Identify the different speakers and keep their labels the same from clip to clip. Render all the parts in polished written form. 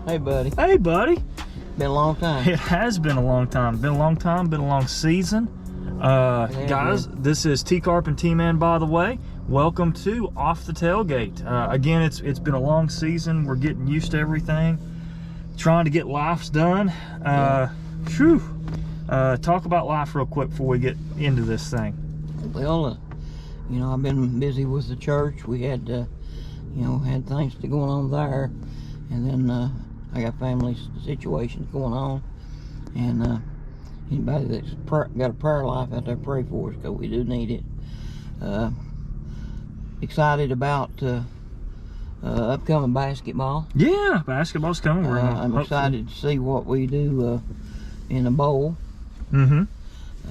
Speaker 1: Hey, buddy.
Speaker 2: Hey, buddy.
Speaker 1: Been a long time.
Speaker 2: It has been a long time. Been a long time. Been a long season. Guys, this is Tcarp and Tman, by the way. Welcome to Off the Tailgate. Again, it's been a long season. We're getting used to everything. Trying to get lives done. Talk about life real quick before we get into this thing.
Speaker 1: Well, you know, I've been busy with the church. We had, you know, had things going on there. And then I got family situations going on. And anybody that's got a prayer life out there, pray for us, because we do need it. Excited about upcoming basketball.
Speaker 2: Yeah, basketball's coming.
Speaker 1: I'm excited to see what we do in the bowl.
Speaker 2: Mm-hmm.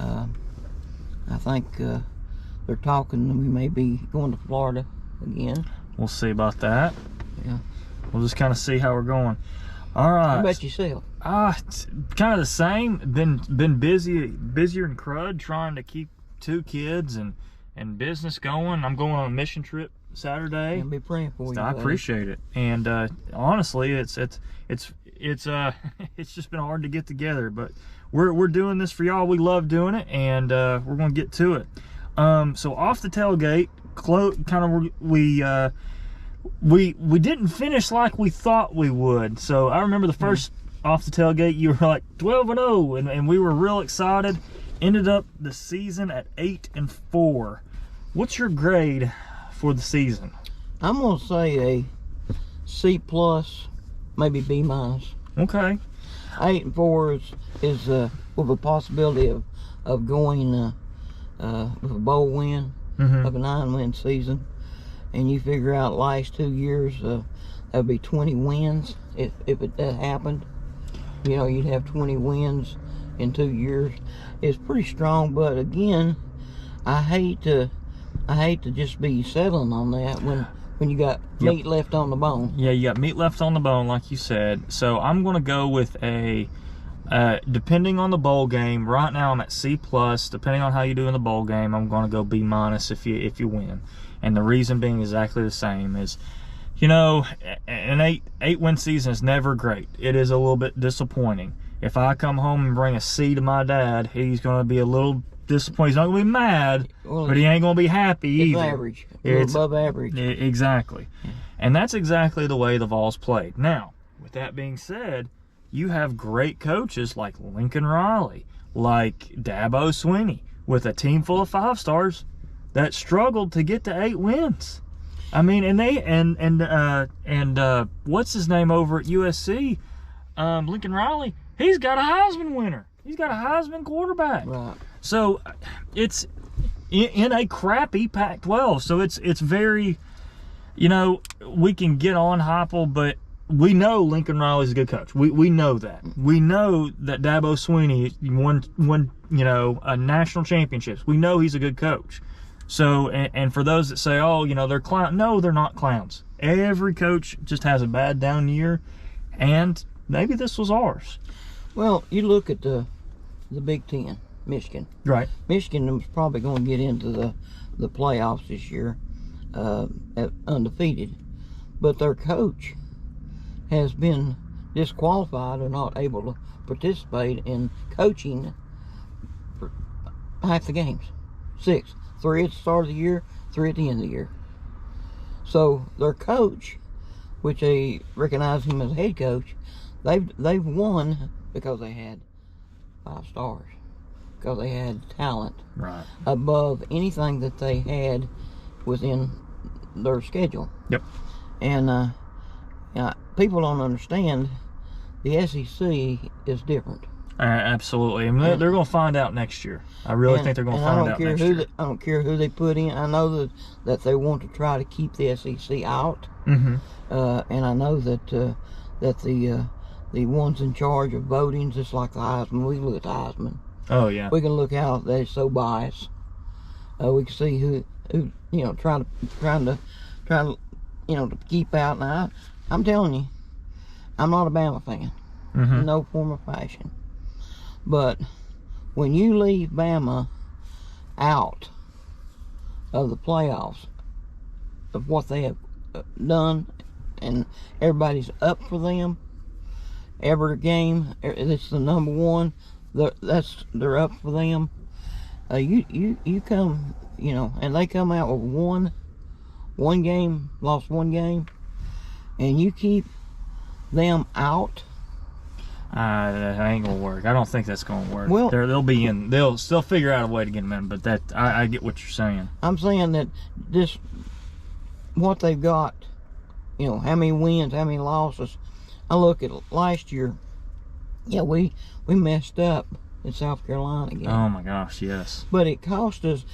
Speaker 1: I think they're talking we may be going to Florida again.
Speaker 2: We'll see about that.
Speaker 1: Yeah.
Speaker 2: We'll just kind of see how we're going. All right.
Speaker 1: How about yourself?
Speaker 2: Kind of the same. Been busier than crud, trying to keep 2 kids and business going. I'm going on a mission trip Saturday.
Speaker 1: I'll be praying for you.
Speaker 2: I appreciate it. And honestly, it's just been hard to get together, but we're doing this for y'all. We love doing it, and we're gonna get to it. So Off the Tailgate, we didn't finish like we thought we would. So I remember the first Off the Tailgate, you were like 12-0, and we were real excited. Ended up the season at 8-4. What's your grade for the season?
Speaker 1: I'm gonna say a C+, maybe B-.
Speaker 2: Okay.
Speaker 1: 8-4 is with a possibility of going with a bowl win of a 9-win season. And you figure out last 2 years, that'd be 20 wins if that happened. You know, you'd have 20 wins in 2 years. It's pretty strong, but again, I hate to just be settling on that when you got meat left on the bone. Yeah,
Speaker 2: you got meat left on the bone, like you said. So I'm gonna go with a depending on the bowl game. Right now I'm at C+. Depending on how you do in the bowl game, I'm gonna go B- if you win. And the reason being exactly the same is, you know, an 8-win season is never great. It is a little bit disappointing. If I come home and bring a C to my dad, he's going to be a little disappointed. He's not going to be mad, but he ain't going to be happy either.
Speaker 1: It's average. It's above average.
Speaker 2: Exactly. Yeah. And that's exactly the way the Vols played. Now, with that being said, you have great coaches like Lincoln Riley, like Dabo Swinney, with a team full of 5-stars that struggled to get to 8 wins. I mean, and what's his name over at USC? Lincoln Riley. He's got a Heisman winner. He's got a Heisman quarterback.
Speaker 1: Right.
Speaker 2: So it's in a crappy Pac-12. So it's very, you know, we can get on Heupel, but we know Lincoln Riley's a good coach. We know that. We know that Dabo Swinney won you know, national championships. We know he's a good coach. So, and for those that say, oh, you know, they're clowns. No, they're not clowns. Every coach just has a bad down year, and maybe this was ours.
Speaker 1: Well, you look at the Big Ten, Michigan.
Speaker 2: Right.
Speaker 1: Michigan was probably going to get into the playoffs this year, undefeated, but their coach has been disqualified or not able to participate in coaching for half the games. 6. 3 at the start of the year, 3 at the end of the year. So their coach, which they recognize him as a head coach, they've won because they had 5 stars, because they had talent above anything that they had within their schedule.
Speaker 2: Yep.
Speaker 1: And people don't understand the SEC is different.
Speaker 2: Absolutely. I mean, they're going to find out next year. I really think they're going to find out next year.
Speaker 1: I don't care who they put in. I know that they want to try to keep the SEC out. And I know that the ones in charge of voting, just like the Heisman, we look at the Heisman.
Speaker 2: Oh yeah.
Speaker 1: We can look out. They're so biased. We can see who you know trying to you know to keep out. Now I'm telling you, I'm not a Bama fan. In no form or fashion. But when you leave Bama out of the playoffs, of what they have done, and everybody's up for them, every game. It's the number one. They're up for them. You come, and they come out with one game, lost one game, and you keep them out.
Speaker 2: That ain't gonna work. I don't think that's gonna work.
Speaker 1: Well,
Speaker 2: they'll be in. They'll still figure out a way to get them in. But that I get what you're saying.
Speaker 1: I'm saying that what they've got, how many wins, how many losses. I look at last year. Yeah, we messed up in South Carolina again.
Speaker 2: Oh my gosh, yes.
Speaker 1: But it cost us.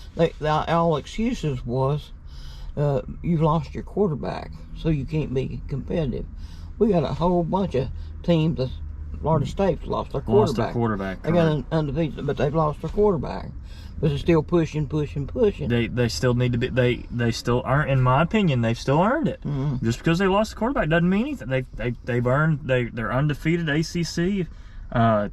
Speaker 1: All excuses was, you've lost your quarterback, so you can't be competitive. We got a whole bunch of teams. Florida State's lost their quarterback. They got undefeated, but they've lost their quarterback. But they're still pushing.
Speaker 2: They still need to be. They still aren't. In my opinion, they've still earned it.
Speaker 1: Mm-hmm.
Speaker 2: Just because they lost the quarterback doesn't mean anything. They've earned. They're undefeated ACC.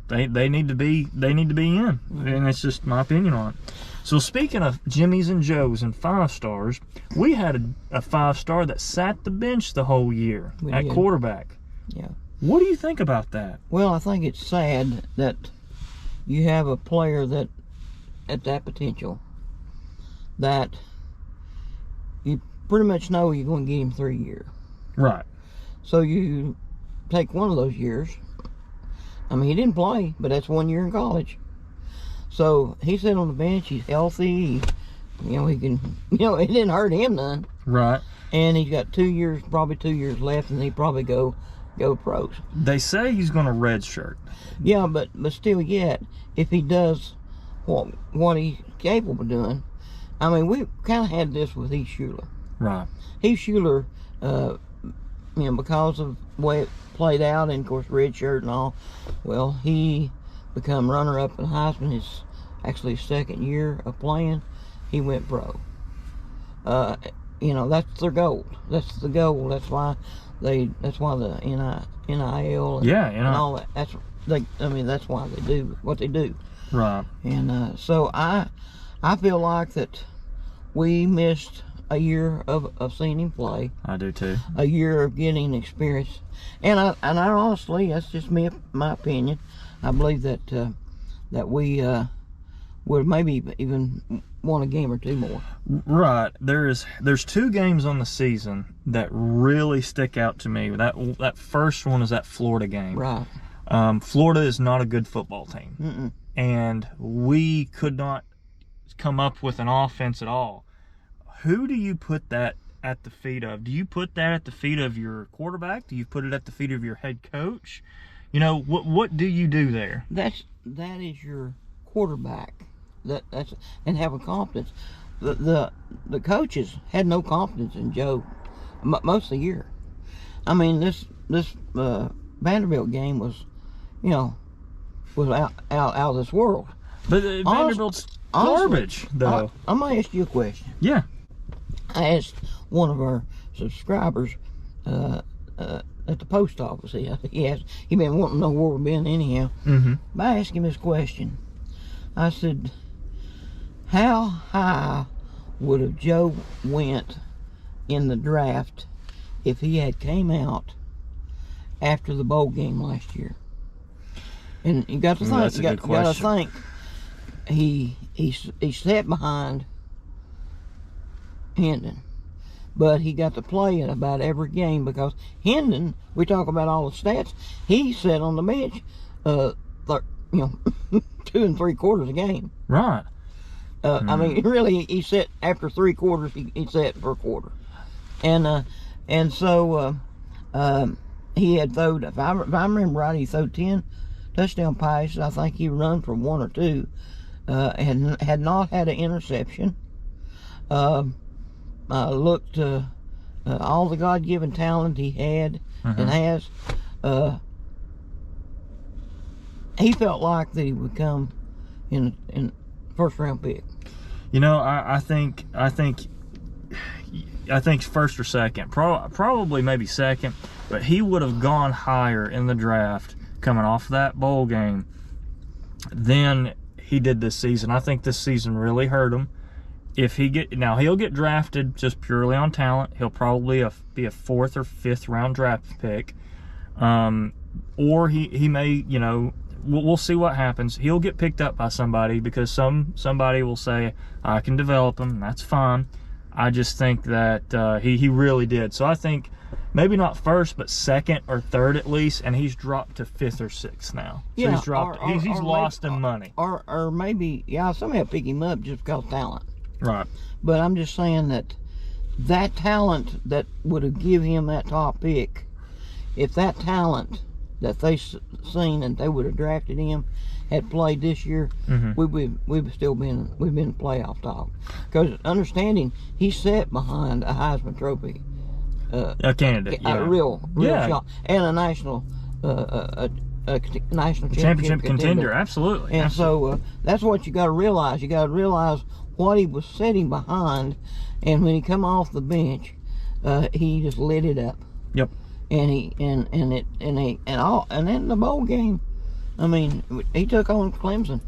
Speaker 2: They need to be. They need to be in, and it's just my opinion on it. So speaking of Jimmys and Joes and 5-stars, we had a 5-star that sat the bench the whole year at quarterback.
Speaker 1: Yeah.
Speaker 2: What do you think about that?
Speaker 1: Well, I think it's sad that you have a player that at that potential that you pretty much know you're going to get him 3 years.
Speaker 2: Right.
Speaker 1: So you take one of those years. I mean, he didn't play, but that's 1 year in college. So he's sitting on the bench. He's healthy. He can. It didn't hurt him none.
Speaker 2: Right.
Speaker 1: And he's got 2 years, probably 2 years left, and he probably go pros.
Speaker 2: They say he's going to redshirt.
Speaker 1: Yeah, but still, yet if he does what he's capable of doing, I mean, we kind of had this with Heath Schuler.
Speaker 2: Right.
Speaker 1: Heath Schuler, because of the way it played out, and of course redshirt and all. Well, he become runner-up in Heisman. His actually second year of playing, he went pro. That's their goal. That's the goal. That's why the NIL and all that. That's why they do what they do.
Speaker 2: Right.
Speaker 1: And so I feel like that we missed a year of seeing him play.
Speaker 2: I do too.
Speaker 1: A year of getting experience. And I honestly, that's just my opinion. I believe that we would maybe even won a game or two more.
Speaker 2: Right. There's 2 games on the season that really stick out to me. That first one is that Florida game.
Speaker 1: Right.
Speaker 2: Florida is not a good football team.
Speaker 1: Mm-mm.
Speaker 2: And we could not come up with an offense at all. Who do you put that at the feet of? Do you put that at the feet of your quarterback? Do you put it at the feet of your head coach? What do you do there?
Speaker 1: That is your quarterback. That's and have a confidence. The coaches had no confidence in Joe most of the year. I mean, this Vanderbilt game was out of this world.
Speaker 2: But Vanderbilt's garbage, though.
Speaker 1: I'm gonna ask you a question.
Speaker 2: Yeah.
Speaker 1: I asked one of our subscribers at the post office. He been wanting to know where we've been anyhow.
Speaker 2: Mm-hmm.
Speaker 1: But I asked him this question. I said, how high would have Joe went in the draft if he had came out after the bowl game last year? And you got to think.
Speaker 2: That's a good question.
Speaker 1: You got to think. He sat behind Hendon, but he got to play in about every game because Hendon, we talk about all the stats, he sat on the bench 2 and 3 quarters a game.
Speaker 2: Right.
Speaker 1: I mean, really, he sat after 3 quarters. He sat for a quarter, and so he had thrown. If I remember right, he threw 10 touchdown passes. I think he run for 1 or 2, and had not had an interception. Looked all the God-given talent he had and has. He felt like that he would come in first round pick.
Speaker 2: I think first or second, probably maybe second, but he would have gone higher in the draft coming off that bowl game than he did this season. I think this season really hurt him. He'll get drafted just purely on talent. He'll probably be a 4th or 5th round draft pick. or he may, you know, we'll see what happens. He'll get picked up by somebody because somebody will say, I can develop him. That's fine. I just think that he really did. So I think maybe not first, but second or third at least, and he's dropped to 5th or 6th now. So
Speaker 1: Yeah,
Speaker 2: he's dropped. He's lost in money.
Speaker 1: Or maybe, yeah, somebody will pick him up just because of talent.
Speaker 2: Right.
Speaker 1: But I'm just saying that talent that would have given him that top pick, if that talent that they seen and they would have drafted him had played this year, we've been playoff talk. Because understanding he sat behind a Heisman Trophy,
Speaker 2: a candidate,
Speaker 1: a real shot, and a national national championship
Speaker 2: contender. Absolutely.
Speaker 1: And
Speaker 2: absolutely.
Speaker 1: so that's what you got to realize. You got to realize what he was sitting behind, and when he come off the bench, he just lit it up.
Speaker 2: Yep.
Speaker 1: And in the bowl game, I mean, he took on Clemson.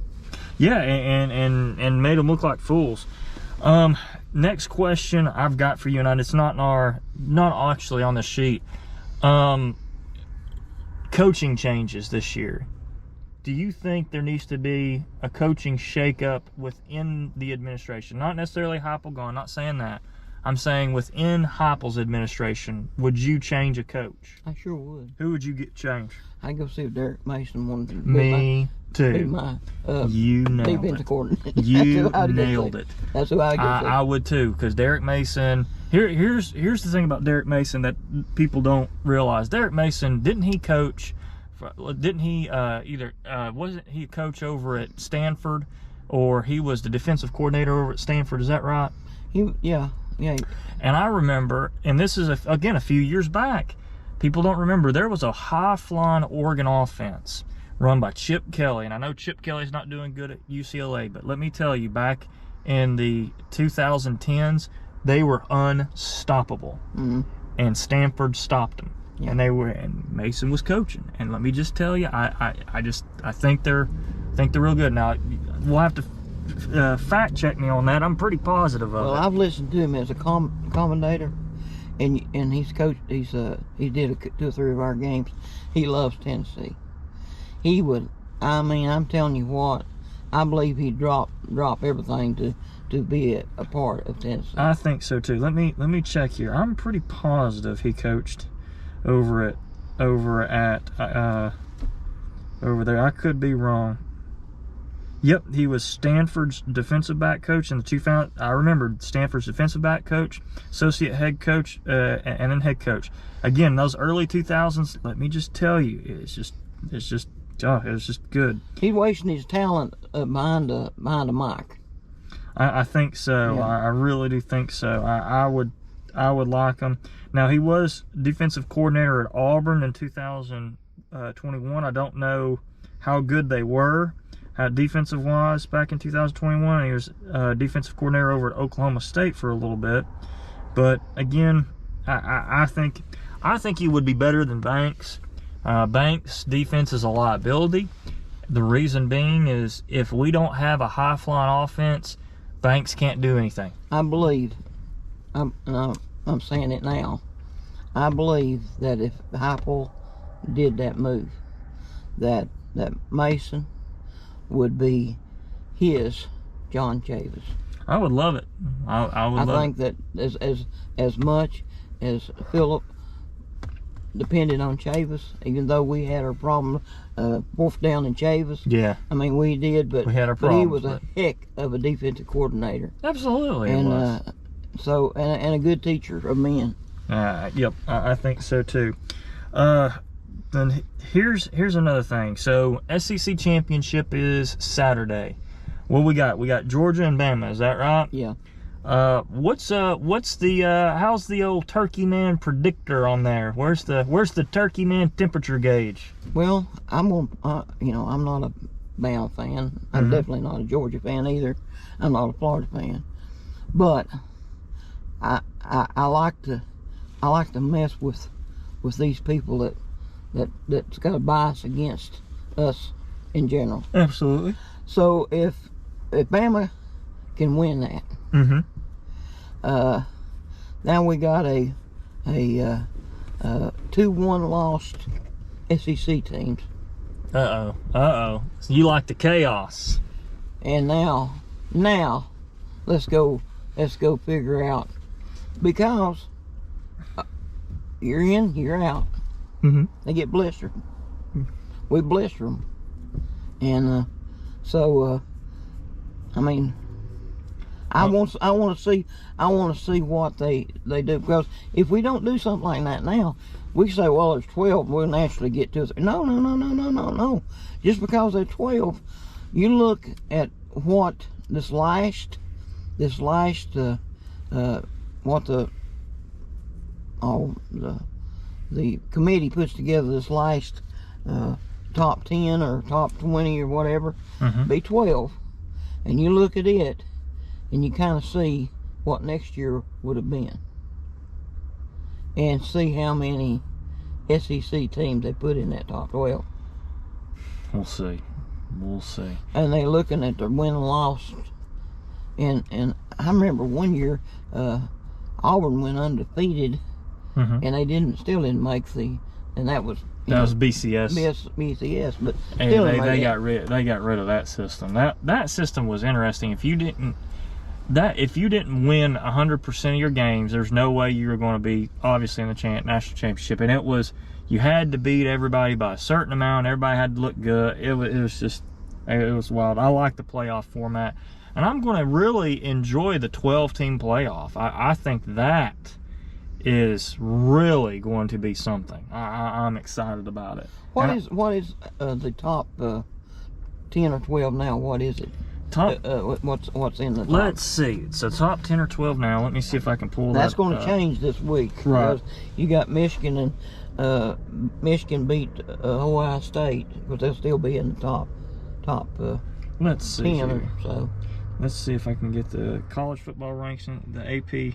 Speaker 2: Yeah, and made them look like fools. Next question I've got for you, and it's not actually on the sheet. Coaching changes this year. Do you think there needs to be a coaching shakeup within the administration? Not necessarily Heupel gone, not saying that. I'm saying within Heupel's administration, would you change a coach?
Speaker 1: I sure would.
Speaker 2: Who would you get changed?
Speaker 1: I'd go see if Derek Mason wanted to
Speaker 2: Me too.
Speaker 1: be my
Speaker 2: You nailed
Speaker 1: defensive
Speaker 2: it.
Speaker 1: coordinator.
Speaker 2: You nailed it.
Speaker 1: That's who I'd go see.
Speaker 2: I would too, because Derek Mason. Here's the thing about Derek Mason that people don't realize. Derek Mason, didn't he coach? Didn't he wasn't he a coach over at Stanford, or he was the defensive coordinator over at Stanford? Is that right?
Speaker 1: Yeah.
Speaker 2: And I remember, and this is again a few years back. People don't remember, there was a high-flying Oregon offense run by Chip Kelly. And I know Chip Kelly's not doing good at UCLA, but let me tell you, back in the 2010s, they were unstoppable. And Stanford stopped them. Yeah. And Mason was coaching. And let me just tell you, I think they're real good. Now, we'll have to fact check me on that. I'm pretty positive of it.
Speaker 1: Well, I've listened to him as a commentator. And he's coached. He did 2 or 3 of our games. He loves Tennessee. He would. I mean, I'm telling you what. I believe he'd drop everything to be a part of Tennessee.
Speaker 2: I think so too. Let me check here. I'm pretty positive he coached over there. I could be wrong. Yep, he was Stanford's defensive back coach in the 2000. I remember Stanford's defensive back coach, associate head coach, and then head coach. Again, those early 2000s. Let me just tell you, it was just good.
Speaker 1: He's wasting his talent behind a mic.
Speaker 2: I think so. Yeah. I really do think so. I would like him. Now, he was defensive coordinator at Auburn in 2021. I don't know how good they were defensive wise back in 2021. He was defensive coordinator over at Oklahoma State for a little bit. But again, I think he would be better than Banks. Banks' defense is a liability. The reason being is if we don't have a high-flying offense, Banks can't do anything.
Speaker 1: I believe, I'm saying it now, I believe that if Heupel did that move, that Mason would be his John Chavis.
Speaker 2: I would love it. I
Speaker 1: think that as much as Philip depended on Chavis, even though we had our problem 4th down in Chavis.
Speaker 2: Yeah.
Speaker 1: I mean, we did, but
Speaker 2: we had our problem.
Speaker 1: But he was a heck of a defensive coordinator.
Speaker 2: Absolutely.
Speaker 1: And
Speaker 2: and
Speaker 1: a good teacher of men.
Speaker 2: Yep, I think so too. Then here's another thing. So SEC championship is Saturday. What we got? We got Georgia and Bama. Is that right?
Speaker 1: Yeah.
Speaker 2: What's the how's the old TcarpTman predictor on there? Where's the TcarpTman temperature gauge?
Speaker 1: Well, I'm not a Bama fan. I'm definitely not a Georgia fan either. I'm not a Florida fan. But I like to mess with these people that's got a bias against us in general.
Speaker 2: Absolutely.
Speaker 1: So if Bama can win that, now we got a 2-1 lost SEC teams.
Speaker 2: So you like the chaos.
Speaker 1: And now, let's go figure out, because you're in, you're out.
Speaker 2: Mm-hmm.
Speaker 1: They get blistered. We blister them, and so I mean, I want to see what they do, because if we don't do something like that now, we say, well, there's 12, we'll naturally get to it. No. Just because there's 12, you look at what what the committee puts together, this last top 10 or top 20 or whatever, be 12, and you look at it and you kind of see what next year would have been, and see how many SEC teams they put in that top 12.
Speaker 2: We'll see.
Speaker 1: And they looking at their win and loss, and I remember one year Auburn went undefeated, and they still didn't make the, and that was
Speaker 2: BCS.
Speaker 1: BCS, but
Speaker 2: And
Speaker 1: still
Speaker 2: they got rid of that system. That system was interesting. If you didn't win 100% of your games, there's no way you were going to be obviously in the national championship. And it was, you had to beat everybody by a certain amount. Everybody had to look good. It was wild. I like the playoff format, and I'm going to really enjoy the 12-team playoff. I think that is really going to be something. I'm excited about it.
Speaker 1: What is the top 10 or 12 now? What is it? What's in the top?
Speaker 2: Let's see. So top 10 or 12 now. Let me see if I can pull that.
Speaker 1: That's going to change this week.
Speaker 2: Right.
Speaker 1: You got Michigan, and Michigan beat Ohio State, but they'll still be in the top
Speaker 2: Let's see
Speaker 1: 10
Speaker 2: here.
Speaker 1: or so.
Speaker 2: Let's see if I can get the college football ranks in the AP.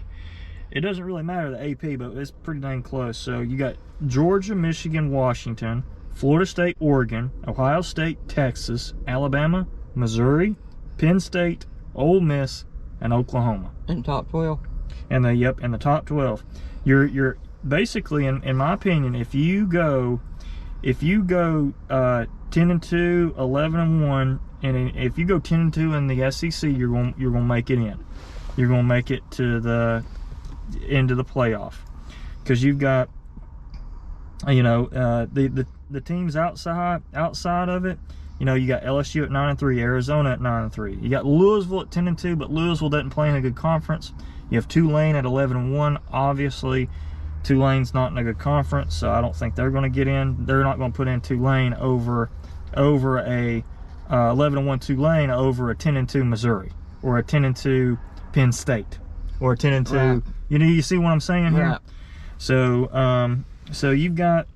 Speaker 2: It doesn't really matter the AP, but it's pretty dang close. So you got Georgia, Michigan, Washington, Florida State, Oregon, Ohio State, Texas, Alabama, Missouri, Penn State, Ole Miss, and Oklahoma.
Speaker 1: In top 12.
Speaker 2: And in the top 12. You're basically, in my opinion, if you go 10-2, 11-1, and if you go 10-2 in the SEC, you're going to make it in. You're going to make it to the into the playoff, because you've got the teams outside of it. You got LSU at 9-3, Arizona at 9-3. You got Louisville at 10-2, but Louisville doesn't play in a good conference. You have Tulane at 11-1. Obviously, Tulane's not in a good conference, so I don't think they're going to get in. They're not going to put in Tulane over a 11-1 Tulane over a 10-2 Missouri, or a 10-2 Penn State, or a 10-2.
Speaker 1: Right.
Speaker 2: You see what I'm saying here?
Speaker 1: Right.
Speaker 2: So you've got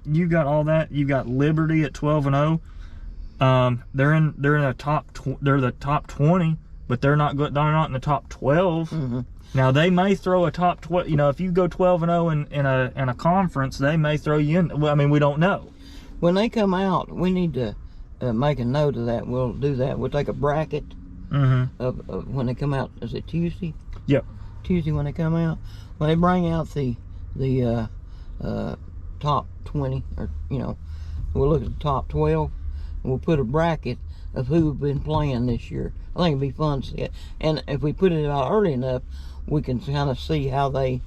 Speaker 2: all that. You've got Liberty at 12-0. They're in the top 20, but they're not in the top 12.
Speaker 1: Mm-hmm.
Speaker 2: Now they may throw a top 12. If you go 12-0 in a conference, they may throw you in. Well, I mean, we don't know.
Speaker 1: When they come out, we need to make a note of that. We'll do that. We'll take a bracket of when they come out. Is it Tuesday?
Speaker 2: Yep.
Speaker 1: Tuesday when they come out. When they bring out the top 20, or we'll look at the top 12, and we'll put a bracket of who've been playing this year. I think it'd be fun to see it. And if we put it out early enough, we can kind of see how they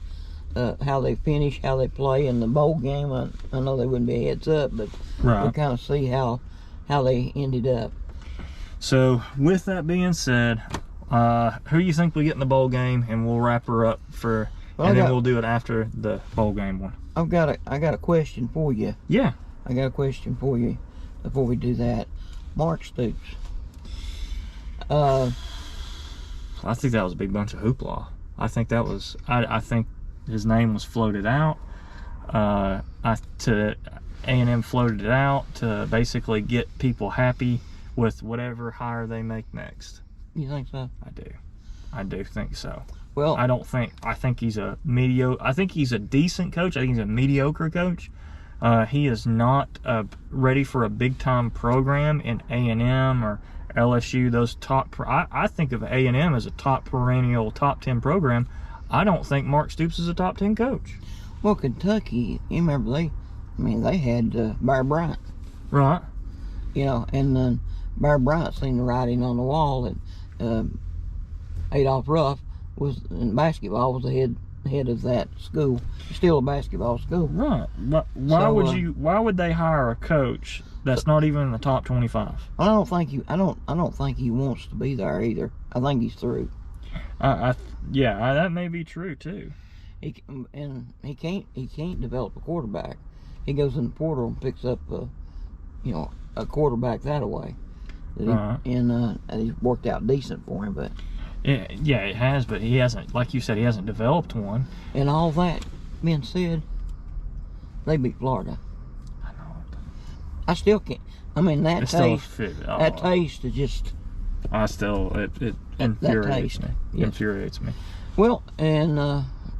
Speaker 1: finish, how they play in the bowl game. I know they wouldn't be heads up, but we'll kind of see how they ended up.
Speaker 2: So with that being said, who you think we get in the bowl game, and we'll wrap her up then we'll do it after the bowl game one.
Speaker 1: I got a question for you.
Speaker 2: Yeah.
Speaker 1: I got a question for you before we do that. Mark Stoops.
Speaker 2: I think that was a big bunch of hoopla. I think that was. I think his name was floated out. A&M floated it out to basically get people happy with whatever hire they make next.
Speaker 1: You think so?
Speaker 2: I do think so.
Speaker 1: Well,
Speaker 2: I think he's a mediocre. I think he's a decent coach. I think he's a mediocre coach. He is not ready for a big time program in A&M or LSU. Those top. I think of A&M as a perennial top 10 program. I don't think Mark Stoops is a top 10 coach.
Speaker 1: Well, Kentucky, you remember I mean, they had Bear Bryant.
Speaker 2: Right.
Speaker 1: You know, and then Bear Bryant seen the writing on the wall that Adolph Ruff was in basketball, was the head of that school. Still a basketball school.
Speaker 2: Right. But why would they hire a coach that's not even in the top 25?
Speaker 1: I don't think he wants to be there either. I think he's through.
Speaker 2: Yeah, that may be true too.
Speaker 1: He can't develop a quarterback. He goes in the portal and picks up a quarterback that way. And he's worked out decent for him, but
Speaker 2: yeah, it has, but he hasn't, like you said, he hasn't developed one.
Speaker 1: And all that being said, they beat Florida.
Speaker 2: I know.
Speaker 1: I still can't. I mean, that taste is just.
Speaker 2: It infuriates me.
Speaker 1: Yes.
Speaker 2: Infuriates me.
Speaker 1: Well, and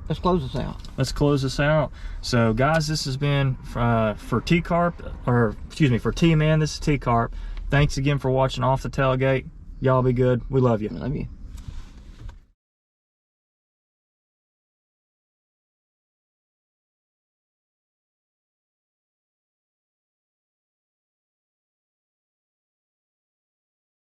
Speaker 1: let's close this out.
Speaker 2: Let's close this out. So, guys, this has been for Tcarp, or excuse me, for Tman. This is Tcarp. Thanks again for watching Off the Tailgate. Y'all be good. We love you.
Speaker 1: Love you.